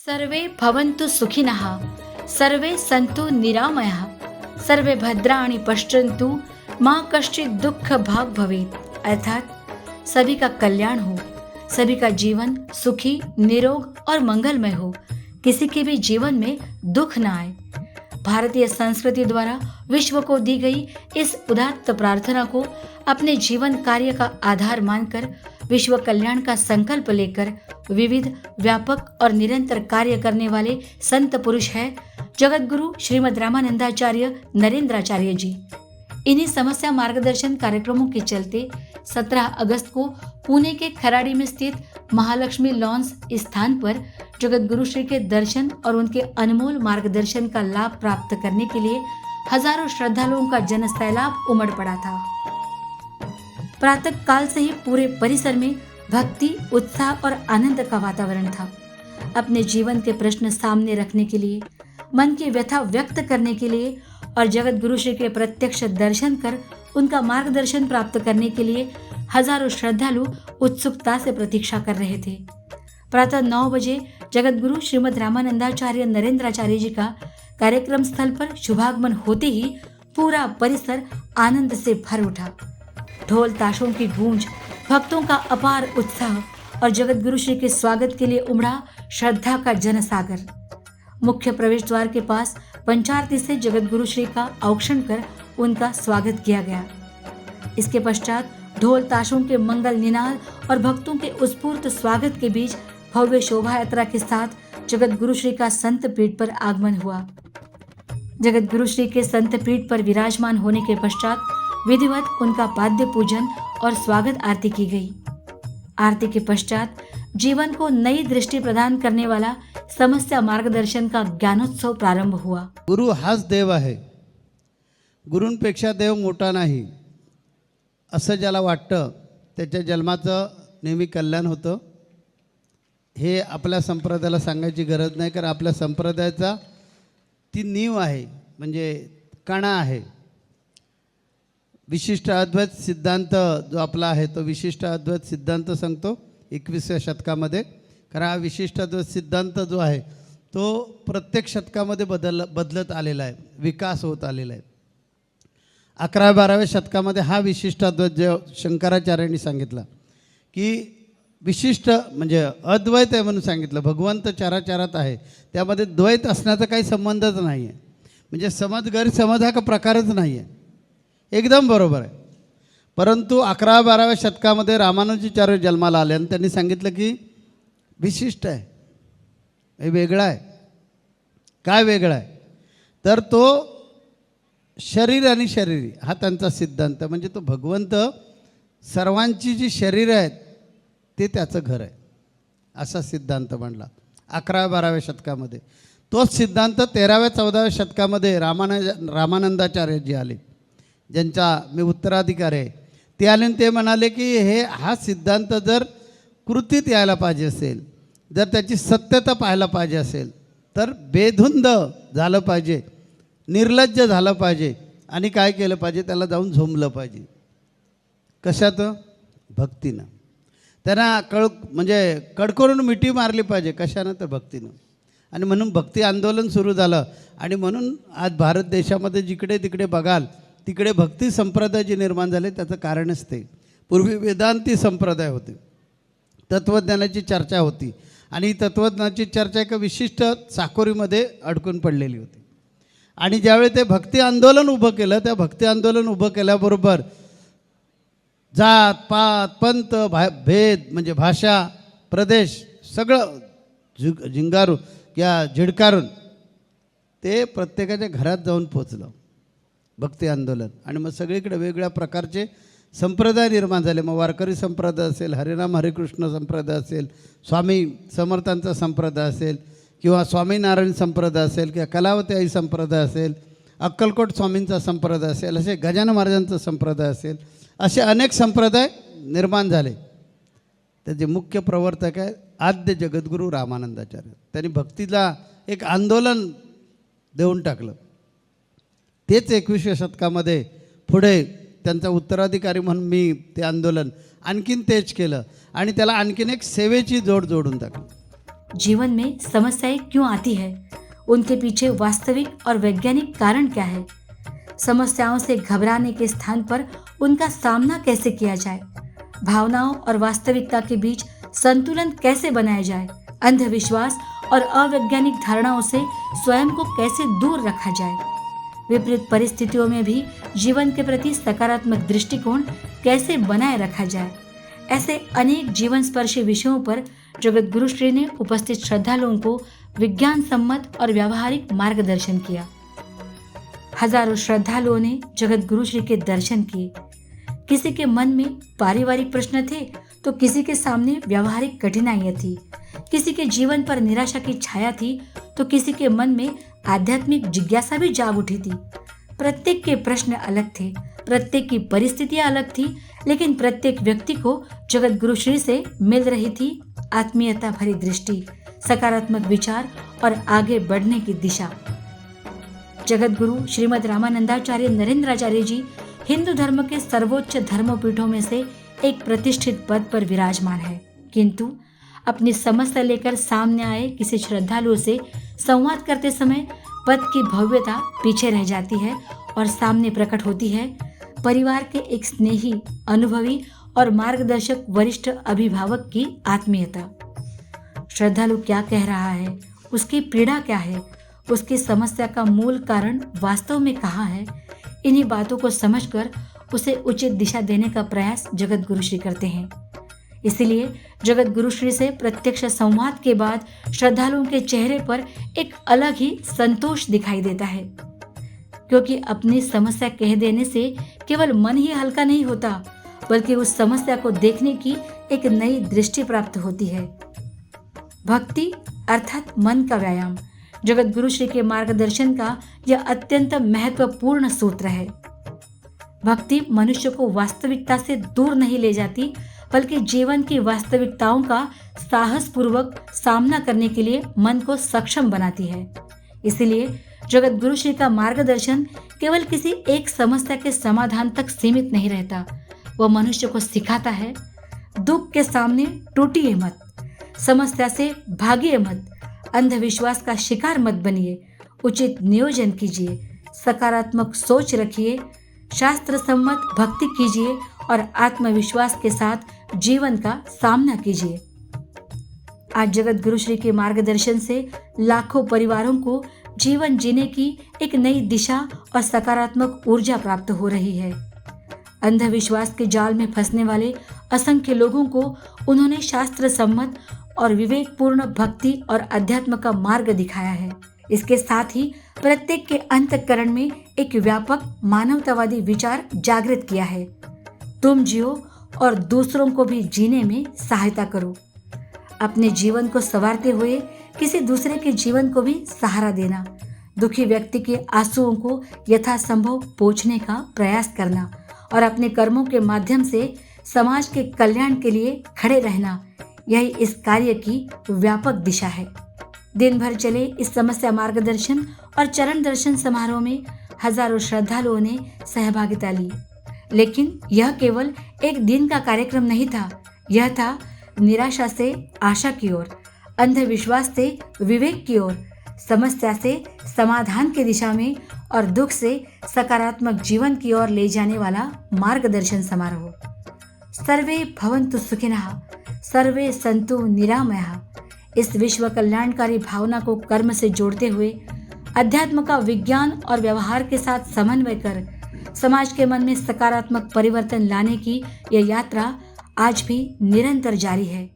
सर्वे भवन्तु सुखिनः, सर्वे सन्तु निरामयः, सर्वे भद्राणि पश्यन्तु, माँ कश्चित दुख भाग भवेत्। अर्थात सभी का कल्याण हो, सभी का जीवन सुखी, निरोग और मंगलमय हो, किसी के भी जीवन में दुख न आए। भारतीय संस्कृति द्वारा विश्व को दी गई इस उदात्त प्रार्थना को अपने जीवन कार्य का आधार मानकर विश्व कल्याण का संकल्प लेकर विविध, व्यापक और निरंतर कार्य करने वाले संत पुरुष है जगत गुरु श्रीमद् रामानंदाचार्य नरेंद्राचार्य जी। इन्हीं समस्या मार्गदर्शन कार्यक्रमों के चलते 17 अगस्त को पुणे के खराड़ी में स्थित महालक्ष्मी लॉन्स स्थान पर जगत गुरु श्री के दर्शन और उनके अनमोल मार्गदर्शन का लाभ प्राप्त करने के लिए हजारों श्रद्धालुओं का जन सैलाब उमड़ पड़ा था। प्रातः काल से ही पूरे परिसर में भक्ति, उत्साह और आनंद का वातावरण था। अपने जीवन के प्रश्न सामने रखने के लिए, मन की व्यथा व्यक्त करने के लिए और जगत गुरु श्री के प्रत्यक्ष दर्शन कर उनका मार्गदर्शन प्राप्त करने के लिए हजारों श्रद्धालु उत्सुकता से प्रतीक्षा कर रहे थे। प्रातः 9 बजे जगत गुरु श्रीमद् रामानंदाचार्य नरेंद्राचार्य जी का कार्यक्रम स्थल पर शुभागमन होते ही पूरा परिसर आनंद से भर उठा। ढोल ताशों की गूंज, भक्तों का अपार उत्साह और जगत गुरु श्री के स्वागत के लिए उमड़ा श्रद्धा का जनसागर। मुख्य प्रवेश द्वार के पास पंचारती से जगत गुरु श्री का औक्षण कर उनका स्वागत किया गया। इसके पश्चात ढोल ताशों के मंगल निनाद और भक्तों के उत्स्फूर्त स्वागत के बीच भव्य शोभा यात्रा के साथ जगत गुरु श्री का संत पीठ पर आगमन हुआ। जगत गुरु श्री के संत पीठ पर विराजमान होने के पश्चात विधिवत उनका पाद्य पूजन और स्वागत आरती की गई। आरती के पश्चात जीवन को नई दृष्टि प्रदान करने वाला समस्या मार्गदर्शन का ज्ञानोत्सव प्रारंभ हुआ। गुरु हाच देव आहे, गुरूंपेक्षा देव मोठा नाही असं ज्याला वाटतं त्याच्या जन्माचं नेहमी कल्याण होतं। हे आपल्या संप्रदायाला सांगायची गरज नाही, कारण आपल्या संप्रदायाचा ती नीव आहे, म्हणजे कणा आहे। विशिष्ट अद्वैत सिद्धांत जो आपला आहे तो विशिष्ट अद्वैत सिद्धांत सांगतो 21व्या शतकामध्ये। कारण हा विशिष्ट अद्वैत सिद्धांत जो आहे तो प्रत्येक शतकामध्ये बदलत आलेला आहे, विकास होत आलेला आहे। 11व्या-12व्या शतकामध्ये हा विशिष्ट अद्वैत जो शंकराचार्यांनी सांगितला की विशिष्ट म्हणजे अद्वैत आहे म्हणून सांगितलं। भगवंत चराचरात आहे, त्यामध्ये द्वैत असण्याचा काही संबंधच नाही आहे, म्हणजे समज गैरसमज हा प्रकारच नाही आहे, एकदम बरोबर आहे। परंतु 11व्या-12व्या शतकामध्ये रामानुजाचार्य जन्माला आले आणि त्यांनी सांगितलं की विशिष्ट आहे, हे वेगळं आहे। काय वेगळं आहे तर तो शरीर आणि शरीरी हा त्यांचा सिद्धांत, म्हणजे तो भगवंत सर्वांची जी शरीर आहेत ते त्याचं घर आहे असा सिद्धांत मांडला 11व्या-12व्या शतकामध्ये। तोच सिद्धांत 13व्या-14व्या शतकामध्ये रामानंदाचार्य जी आले, ज्यांचा मी उत्तराधिकारी आहे, ते आले आणि ते म्हणाले की हा सिद्धांत जर कृतीत यायला पाहिजे असेल, जर त्याची सत्यता पाहायला पाहिजे असेल तर बेधुंद झालं पाहिजे, निर्लज्ज झालं पाहिजे आणि काय केलं पाहिजे, त्याला जाऊन झोंबलं पाहिजे। कशात? भक्तीनं। त्यांना म्हणजे कडकडून मिठी मारली पाहिजे। कशानं? तर भक्तीनं। आणि म्हणून भक्ती आंदोलन सुरू झालं आणि म्हणून आज भारत देशामध्ये जिकडे तिकडे बघाल तिकडे भक्ती संप्रदाय जे निर्माण झाले त्याचं कारणच ते। पूर्वी वेदांती संप्रदाय होते, तत्त्वज्ञानाची चर्चा होती आणि तत्त्वज्ञानाची चर्चा एका विशिष्ट चाकोरीमध्ये अडकून पडलेली होती। आणि ज्यावेळी ते भक्ती आंदोलन उभं केलं, त्या भक्ती आंदोलन उभं केल्याबरोबर जात पात पंथ भेद म्हणजे भाषा प्रदेश सगळं झिंगारून या झिडकारून ते प्रत्येकाच्या घरात जाऊन पोचलं भक्ती आंदोलन। आणि मग सगळीकडे वेगवेगळ्या प्रकारचे संप्रदाय निर्माण झाले। मग वारकरी संप्रदाय असेल, हरिनाम हरिकृष्ण संप्रदाय असेल, स्वामी समर्थांचा संप्रदाय असेल किंवा स्वामीनारायण संप्रदाय असेल किंवा कलावती आई संप्रदाय असेल, अक्कलकोट स्वामींचा संप्रदाय असेल, असे गजानन महाराजांचा संप्रदाय असेल, असे अनेक संप्रदाय निर्माण झाले। त्याचे मुख्य प्रवर्तक आहे आद्य जगद्गुरू रामानंदाचार्य। त्यांनी भक्तीला एक आंदोलन देऊन टाकलं। तेच 21व्या शतकामध्ये पुढे त्यांचा उत्तराधिकारी म्हणून मी ते आंदोलन आणखीन तेज केलं आणि त्याला आणखीन एक सेवेची जोड जोडून टाकली। जीवन में समस्याएं क्यों आती है, उनके पीछे वास्तविक और वैज्ञानिक कारण क्या है, समस्याओं से घबराने के स्थान पर उनका सामना कैसे किया जाए, भावनाओं और वास्तविकता के बीच संतुलन कैसे बनाया जाए, अंधविश्वास और अवैज्ञानिक धारणाओं से स्वयं को कैसे दूर रखा जाए, विपरीत परिस्थितियों में भी जीवन के प्रति सकारात्मक दृष्टिकोण कैसे बनाए रखा जाए, ऐसे अनेक जीवन स्पर्शी विषयों पर जगत गुरु श्री ने उपस्थित श्रद्धालुओं को विज्ञान सम्मत और व्यावहारिक मार्गदर्शन किया। हजारों श्रद्धालुओं ने जगत गुरु श्री के दर्शन किए। किसी के मन में पारिवारिक प्रश्न थे तो किसी के सामने व्यावहारिक कठिनाइयां थी, किसी के जीवन पर निराशा की छाया थी तो किसी के मन में आध्यात्मिक जिज्ञासा भी जाग उठी थी। प्रत्येक के प्रश्न अलग थे, प्रत्येक की परिस्थितियां अलग थी, लेकिन प्रत्येक व्यक्ति को जगत गुरु श्री से मिल रही थी आत्मीयता भरी दृष्टि, सकारात्मक विचार और आगे बढ़ने की दिशा। जगत गुरु श्रीमद रामानंदाचार्य नरेंद्राचार्य जी हिंदू धर्म के सर्वोच्च धर्मपीठों में से एक प्रतिष्ठित पद पर विराजमान है, किंतु अपनी समस्या लेकर सामने आए किसी श्रद्धालु से संवाद करते समय पद की भव्यता पीछे रह जाती है और सामने प्रकट होती है परिवार के एक स्नेही, अनुभवी और मार्गदर्शक वरिष्ठ अभिभावक की आत्मीयता। श्रद्धालु क्या कह रहा है, उसकी पीड़ा क्या है, उसकी समस्या का मूल कारण वास्तव में कहाँ है, इन्हीं बातों को समझकर उसे उचित दिशा देने का प्रयास जगत गुरु श्री करते हैं। इसीलिए जगत गुरु श्री से प्रत्यक्ष संवाद के बाद श्रद्धालुओं के चेहरे पर एक अलग ही संतोष दिखाई देता है, क्योंकि अपनी समस्या कह देने से केवल मन ही हल्का नहीं होता, बल्कि उस समस्या को देखने की एक नई दृष्टि प्राप्त होती है। भक्ति अर्थात मन का व्यायाम जगत गुरु श्री के मार्गदर्शन का यह अत्यंत महत्वपूर्ण सूत्र है। भक्ति मनुष्य को वास्तविकता से दूर नहीं ले जाती, बल्कि जीवन की वास्तविकताओं का साहस पूर्वक सामना करने के लिए मन को सक्षम बनाती है। इसलिए जगत गुरु श्री का मार्गदर्शन केवल किसी एक समस्या के समाधान तक सीमित नहीं रहता, वह मनुष्य को सिखाता है दुख के सामने टूटिए मत, समस्या से भागिए मत, अंधविश्वास का शिकार मत बनिए, उचित नियोजन कीजिए, सकारात्मक सोच रखिए, शास्त्र सम्मत भक्ति कीजिए और आत्मविश्वास के साथ जीवन का सामना कीजिए। आज जगत गुरु श्री के मार्गदर्शन से लाखों परिवारों को जीवन जीने की एक नई दिशा और सकारात्मक ऊर्जा प्राप्त हो रही है। अंधविश्वास के जाल में फंसने वाले असंख्य लोगों को उन्होंने शास्त्र सम्मत और विवेकपूर्ण भक्ति और अध्यात्म का मार्ग दिखाया है। इसके साथ ही प्रत्येक के अंतःकरण में एक व्यापक मानवतावादी विचार जागृत किया है। तुम जियो और दूसरों को भी जीने में सहायता करो। अपने जीवन को संवारते हुए किसी दूसरे के जीवन को भी सहारा देना, दुखी व्यक्ति के आंसुओं को यथासंभव पोंछने का प्रयास करना और अपने कर्मों के माध्यम से समाज के कल्याण के लिए खड़े रहना, यही इस कार्य की व्यापक दिशा है। दिन भर चले इस समस्या मार्गदर्शन और चरण दर्शन समारोह में हजारों श्रद्धालुओं ने सहभागिता ली, लेकिन यह केवल एक दिन का कार्यक्रम नहीं था। यह था निराशा से आशा की ओर, अंधविश्वास से विवेक की ओर, समस्या से समाधान की दिशा में और दुख से सकारात्मक जीवन की ओर ले जाने वाला मार्गदर्शन समारोह। सर्वे भवन्तु सुखिनः, सर्वे सन्तु निरामयाः। इस विश्व कल्याणकारी भावना को कर्म से जोड़ते हुए अध्यात्म का विज्ञान और व्यवहार के साथ समन्वय कर समाज के मन में सकारात्मक परिवर्तन लाने की यह यात्रा आज भी निरंतर जारी है।